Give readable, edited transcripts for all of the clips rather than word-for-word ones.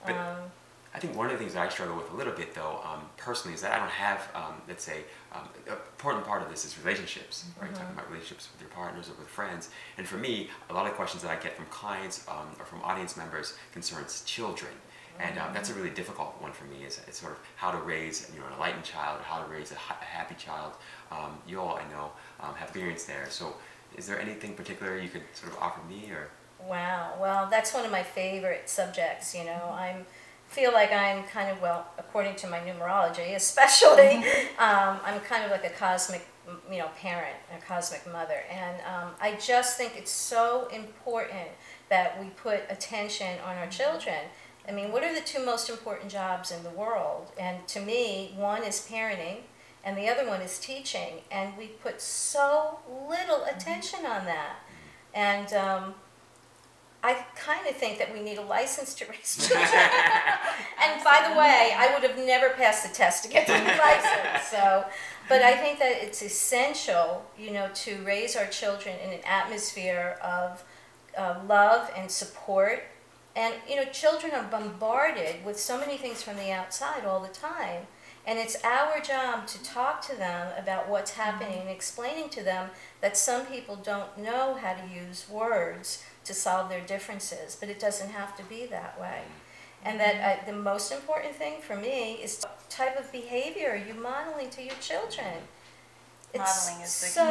But I think one of the things that I struggle with a little bit, though, personally, is that I don't have, let's say, an important part of this is relationships, right? Talking about relationships with your partners or with friends. And for me, a lot of questions that I get from clients or from audience members concerns children. And that's a really difficult one for me, is sort of how to raise, an enlightened child, or how to raise a happy child. You all, I know, have experience there. So is there anything particular you could sort of offer me? Or? Wow, well, that's one of my favorite subjects, I feel like I'm kind of, well, according to my numerology especially, I'm kind of like a cosmic, parent, a cosmic mother. And I just think it's so important that we put attention on our children. I mean, what are the two most important jobs in the world? And to me, one is parenting, and the other one is teaching. And we put so little attention on that. And I kind of think that we need a license to raise children. And by the way, I would have never passed the test to get the license. So, but I think that it's essential, to raise our children in an atmosphere of love and support. And, children are bombarded with so many things from the outside all the time. And it's our job to talk to them about what's happening and explaining to them that some people don't know how to use words to solve their differences, but it doesn't have to be that way. And that the most important thing for me is what type of behavior are you modeling to your children? Modeling is the key.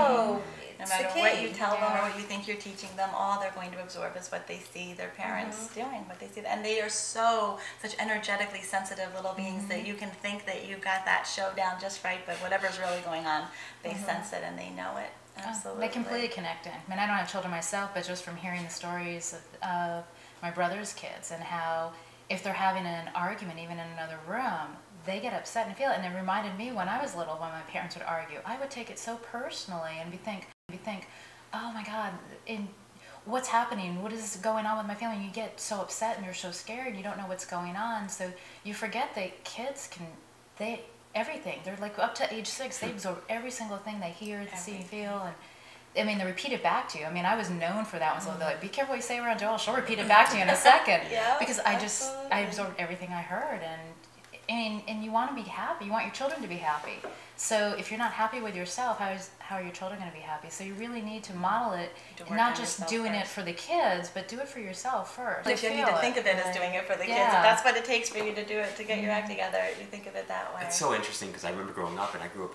No matter what you tell them or what you think you're teaching them, all they're going to absorb is what they see their parents doing, what they see. And they are such energetically sensitive little beings that you can think that you've got that show down just right, but whatever's really going on, they sense it and they know it. Absolutely. They completely connect in. I mean, I don't have children myself, but just from hearing the stories of my brother's kids and how if they're having an argument, even in another room, they get upset and feel it. And it reminded me when I was little, when my parents would argue, I would take it so personally and think, oh my God, what's happening? What is going on with my family? You get so upset and you're so scared, you don't know what's going on. So you forget that kids everything. They're like up to age 6, they absorb every single thing they hear, see, and feel. And I mean, they repeat it back to you. I mean, I was known for that one. So they're like, be careful what you say around Joelle. She'll repeat it back to you in a second. Because I absorbed everything I heard. And you want to be happy. You want your children to be happy. So if you're not happy with yourself, how are your children going to be happy? So you really need to model it, not just doing it for the kids, but do it for yourself first. You need to think of it as doing it for the kids. If that's what it takes for you to do it, to get your act together, you think of it that way. It's so interesting because I remember growing up, and I grew up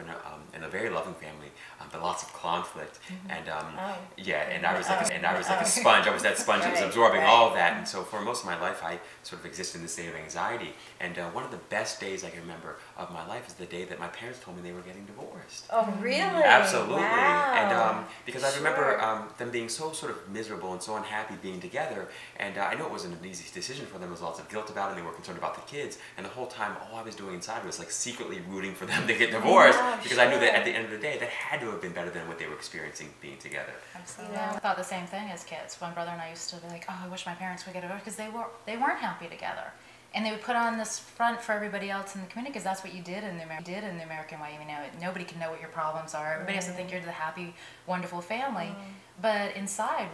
in a very loving family, but lots of conflict. And and I was like a sponge. I was that sponge that was absorbing all of that. And so for most of my life, I sort of existed in this state of anxiety. And one of the best days I can remember of my life is the day that my parents told me they were getting divorced. Oh, really? Absolutely. Wow. And because I remember them being so sort of miserable and so unhappy being together. And I know it wasn't an easy decision for them. There was lots of guilt about it, and they were concerned about the kids. And the whole time, all I was doing inside was like secretly rooting for them to get divorced, because I knew that at the end of the day, that had to have been better than what they were experiencing being together. Absolutely. I thought the same thing as kids. My brother and I used to be like, oh, I wish my parents would get divorced, because they weren't happy together. And they would put on this front for everybody else in the community, because that's what you did in the American way. Nobody can know what your problems are. Everybody has to think you're the happy, wonderful family. But inside,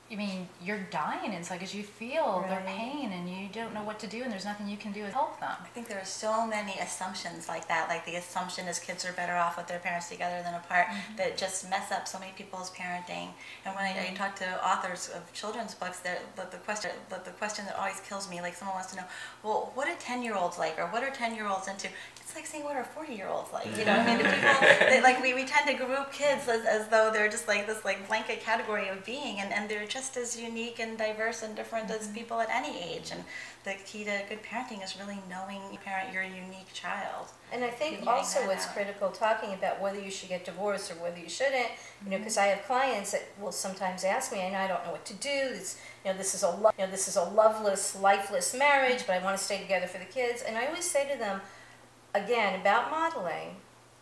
you're dying inside because you feel their pain and you don't know what to do, and there's nothing you can do to help them. I think there are so many assumptions like that. Like the assumption is kids are better off with their parents together than apart, that just mess up so many people's parenting. And when I talk to authors of children's books, the question that always kills me, like someone wants to know, well, what are 10-year-olds like, or what are 10-year-olds into? It's like saying, what are 40-year-olds like? We tend to group kids as though they're just like this blanket category of being, and they're just as unique and diverse and different as people at any age. And the key to good parenting is really knowing your unique child. And I think also what's critical, talking about whether you should get divorced or whether you shouldn't, because I have clients that will sometimes ask me, and I don't know what to do. This is a loveless, lifeless marriage, but I want to stay together for the kids. And I always say to them, again, about modeling,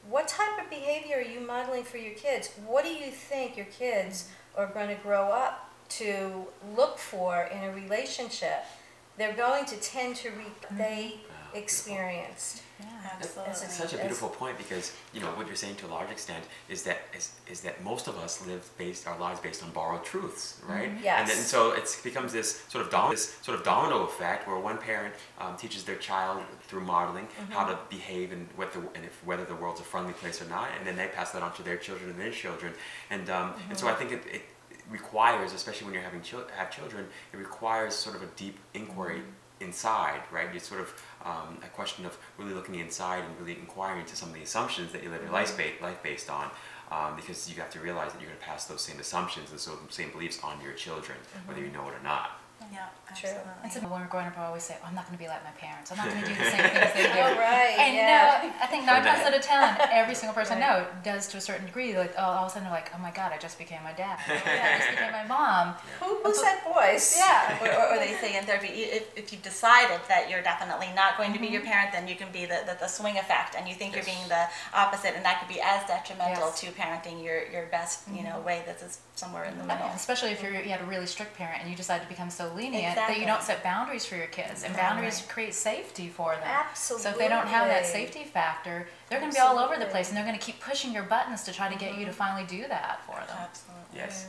what type of behavior are you modeling for your kids? What do you think your kids are going to grow up to look for in a relationship? They're going to tend to experienced. Yeah, That's absolutely. such a beautiful point, because what you're saying to a large extent is that most of us live our lives based on borrowed truths, right? Yes. And so it becomes this sort of domino effect where one parent teaches their child through modeling how to behave and whether the world's a friendly place or not, and then they pass that on to their children and their children, and so I think it requires, especially when you're have children, it requires sort of a deep inquiry inside, right? It's sort of a question of really looking inside and really inquiring into some of the assumptions that you live your life based on, because you have to realize that you're going to pass those same assumptions and so same beliefs on to your children, whether you know it or not. Yeah, True. absolutely. And so when we're growing up, I always say, oh, I'm not going to be like my parents. I'm not going to do the same things they do. Oh, right. And I think 9 times out of 10, every single person I know does to a certain degree. Like, all of a sudden, they're like, oh my God, I just became my dad. Oh my God, I just became my mom. Who's that voice? Yeah, or they say in therapy, if you've decided that you're definitely not going to be your parent, then you can be the swing effect, and you think you're being the opposite, and that could be as detrimental to parenting your best way that is somewhere in the middle. Especially if you had a really strict parent and you decide to become so lenient Exactly. that you don't set boundaries for your kids, and boundaries create safety for them. Absolutely. So if they don't have that safety factor, they're going to be all over the place, and they're going to keep pushing your buttons to try to get you to finally do that for them. Absolutely. Yes.